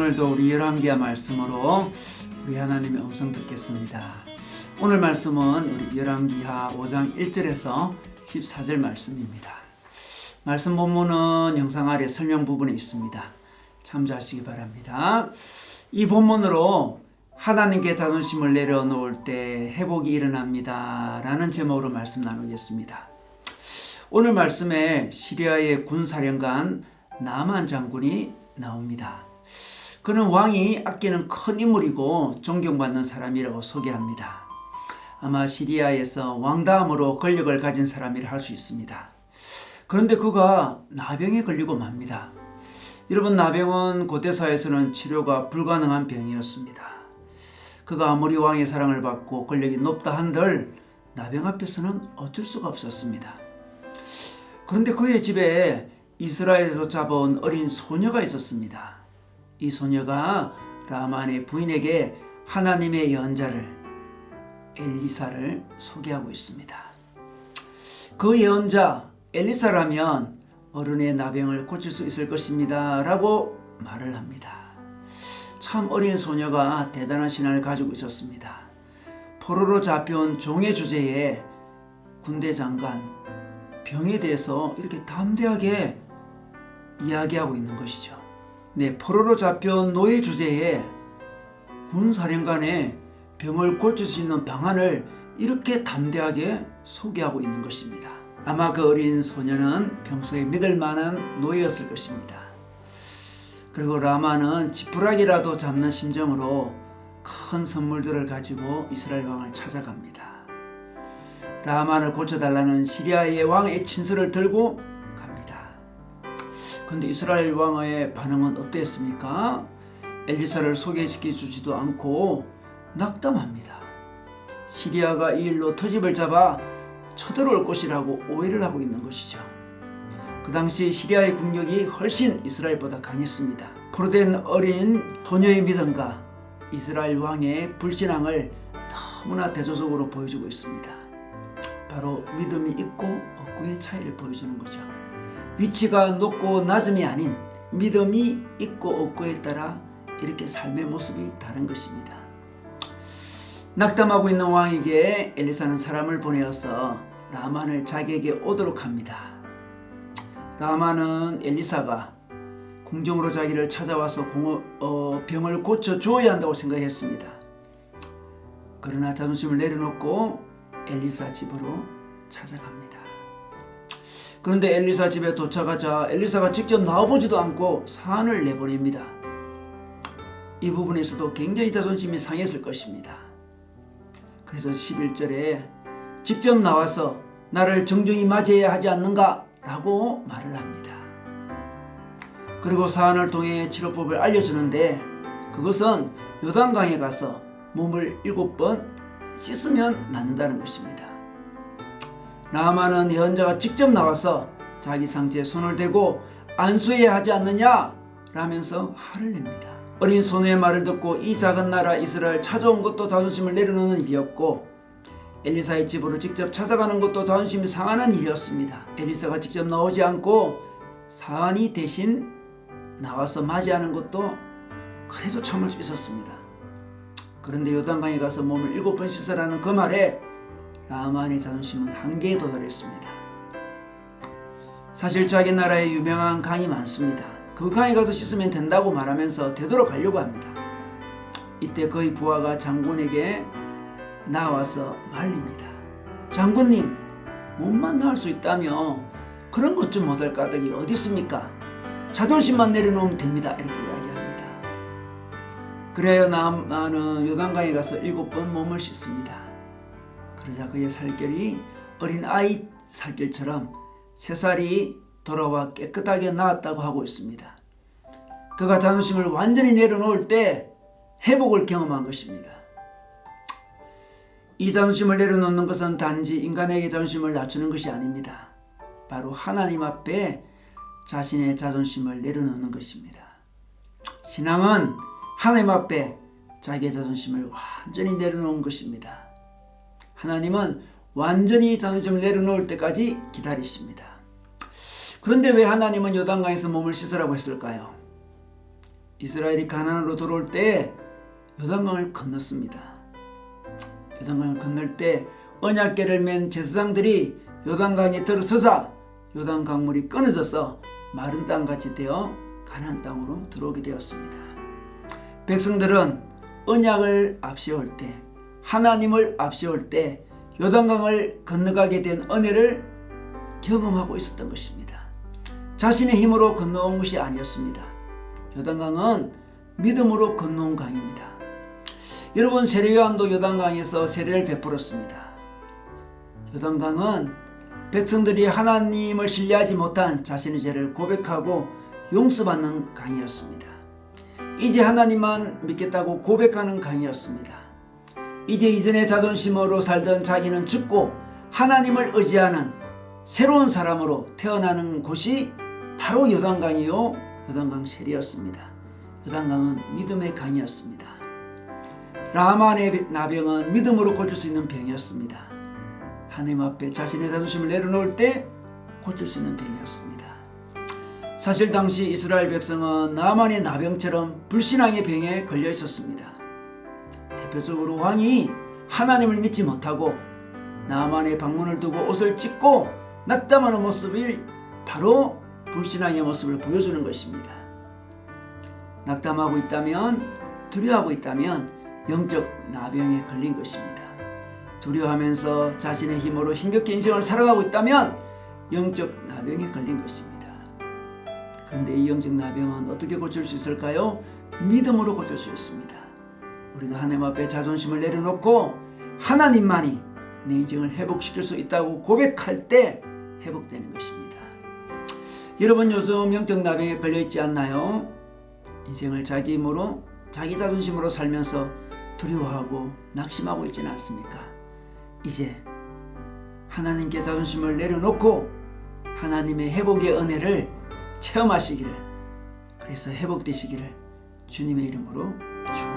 오늘도 우리 열왕기하 말씀으로 우리 하나님의 음성 듣겠습니다. 오늘 말씀은 우리 열왕기하 5장 1절에서 14절 말씀입니다. 말씀 본문은 영상 아래 설명 부분에 있습니다. 참조하시기 바랍니다. 이 본문으로 하나님께 자존심을 내려놓을 때 회복이 일어납니다 라는 제목으로 말씀 나누겠습니다. 오늘 말씀에 시리아의 군사령관 나만 장군이 나옵니다. 그는 왕이 아끼는 큰 인물이고 존경받는 사람이라고 소개합니다. 아마 시리아에서 왕다음으로 권력을 가진 사람이라 할 수 있습니다. 그런데 그가 나병에 걸리고 맙니다. 여러분, 나병은 고대사에서는 치료가 불가능한 병이었습니다. 그가 아무리 왕의 사랑을 받고 권력이 높다 한들 나병 앞에서는 어쩔 수가 없었습니다. 그런데 그의 집에 이스라엘에서 잡아온 어린 소녀가 있었습니다. 이 소녀가 라만의 부인에게 하나님의 예언자를 엘리사를 소개하고 있습니다. 그 예언자 엘리사라면 어른의 나병을 고칠 수 있을 것입니다 라고 말을 합니다. 참 어린 소녀가 대단한 신앙을 가지고 있었습니다. 포로로 잡혀온 종의 주제에 군대 장관 병에 대해서 이렇게 담대하게 이야기하고 있는 것이죠. 네, 포로로 잡혀온 노예 주제에 군사령관의 병을 고칠 수 있는 방안을 이렇게 담대하게 소개하고 있는 것입니다. 아마 그 어린 소녀는 평소에 믿을 만한 노예였을 것입니다. 그리고 라마는 지푸라기라도 잡는 심정으로 큰 선물들을 가지고 이스라엘 왕을 찾아갑니다. 라만을 고쳐달라는 시리아의 왕의 친서를 들고 갑니다. 그런데 이스라엘 왕의 반응은 어땠습니까? 엘리사를 소개시켜 주지도 않고 낙담합니다. 시리아가 이 일로 터집을 잡아 쳐들어올 것이라고 오해를 하고 있는 것이죠. 그 당시 시리아의 국력이 훨씬 이스라엘보다 강했습니다. 포로된 어린 소녀의 믿음과 이스라엘 왕의 불신앙을 너무나 대조적으로 보여주고 있습니다. 바로 믿음이 있고 없고의 차이를 보여주는 거죠. 위치가 높고 낮음이 아닌 믿음이 있고 없고에 따라 이렇게 삶의 모습이 다른 것입니다. 낙담하고 있는 왕에게 엘리사는 사람을 보내어서 라만을 자기에게 오도록 합니다. 라만은 엘리사가 궁정으로 자기를 찾아와서 병을 고쳐주어야 한다고 생각했습니다. 그러나 자존심을 내려놓고 엘리사 집으로 찾아갑니다. 그런데 엘리사 집에 도착하자 엘리사가 직접 나와보지도 않고 사안을 내보냅니다. 이 부분에서도 굉장히 자존심이 상했을 것입니다. 그래서 11절에 직접 나와서 나를 정중히 맞이해야 하지 않는가? 라고 말을 합니다. 그리고 사안을 통해 치료법을 알려주는데 그것은 요단강에 가서 몸을 7번 씻으면 낫는다는 것입니다. 나아만은 예언자가 직접 나와서 자기 상체에 손을 대고 안수해야 하지 않느냐? 라면서 화를 냅니다. 어린 소녀의 말을 듣고 이 작은 나라 이스라엘 찾아온 것도 자존심을 내려놓는 일이었고 엘리사의 집으로 직접 찾아가는 것도 자존심이 상하는 일이었습니다. 엘리사가 직접 나오지 않고 사안이 대신 나와서 맞이하는 것도 그래도 참을 수 있었습니다. 그런데 요단강에 가서 몸을 7번 씻으라는 그 말에 나만의 자존심은 한계에 도달했습니다. 사실 자기 나라에 유명한 강이 많습니다. 그 강에 가서 씻으면 된다고 말하면서 되도록 하려고 합니다. 이때 그의 부하가 장군에게 나와서 말립니다. 장군님, 몸만 나을 수 있다며 그런 것 좀 못할 까닭이 어디 있습니까? 자존심만 내려놓으면 됩니다. 이렇게 이야기합니다. 그래야 나만은 요단강에 가서 7번 몸을 씻습니다. 그러자 그의 살결이 어린 아이 살결처럼 새살이 돌아와 깨끗하게 나았다고 하고 있습니다. 그가 자존심을 완전히 내려놓을 때 회복을 경험한 것입니다. 이 자존심을 내려놓는 것은 단지 인간에게 자존심을 낮추는 것이 아닙니다. 바로 하나님 앞에 자신의 자존심을 내려놓는 것입니다. 신앙은 하나님 앞에 자기의 자존심을 완전히 내려놓은 것입니다. 하나님은 완전히 자존심을 내려놓을 때까지 기다리십니다. 그런데 왜 하나님은 요단강에서 몸을 씻으라고 했을까요? 이스라엘이 가나안으로 들어올 때 요단강을 건넜습니다. 요단강을 건널 때 언약궤를 맨 제사장들이 요단강에 들어서자 요단강물이 끊어져서 마른 땅같이 되어 가나안 땅으로 들어오게 되었습니다. 백성들은 언약을 앞세울 때, 하나님을 앞세울 때 요단강을 건너가게 된 은혜를 경험하고 있었던 것입니다. 자신의 힘으로 건너온 것이 아니었습니다. 요단강은 믿음으로 건너온 강입니다. 여러분, 세례요한도 요단강에서 세례를 베풀었습니다. 요단강은 백성들이 하나님을 신뢰하지 못한 자신의 죄를 고백하고 용서받는 강이었습니다. 이제 하나님만 믿겠다고 고백하는 강이었습니다. 이제 이전의 자존심으로 살던 자기는 죽고 하나님을 의지하는 새로운 사람으로 태어나는 곳이 바로 요단강이요, 요단강 세례였습니다. 요단강은 믿음의 강이었습니다. 라만의 나병은 믿음으로 고칠 수 있는 병이었습니다. 하나님 앞에 자신의 자존심을 내려놓을 때 고칠 수 있는 병이었습니다. 사실 당시 이스라엘 백성은 나만의 나병처럼 불신앙의 병에 걸려 있었습니다. 대표적으로 왕이 하나님을 믿지 못하고 나만의 방문을 두고 옷을 찢고 낙담하는 모습이 바로 불신앙의 모습을 보여주는 것입니다. 낙담하고 있다면, 두려워하고 있다면 영적 나병에 걸린 것입니다. 두려워하면서 자신의 힘으로 힘겹게 인생을 살아가고 있다면 영적 나병에 걸린 것입니다. 그런데 이 영적 나병은 어떻게 고칠 수 있을까요? 믿음으로 고칠 수 있습니다. 우리가 하나님 앞에 자존심을 내려놓고 하나님만이 내 인생을 회복시킬 수 있다고 고백할 때 회복되는 것입니다. 여러분, 요즘 영적 나병에 걸려있지 않나요? 인생을 자기 힘으로, 자기 자존심으로 살면서 두려워하고 낙심하고 있지는 않습니까? 이제 하나님께 자존심을 내려놓고 하나님의 회복의 은혜를 체험하시기를, 그래서 회복되시기를 주님의 이름으로 축원합니다.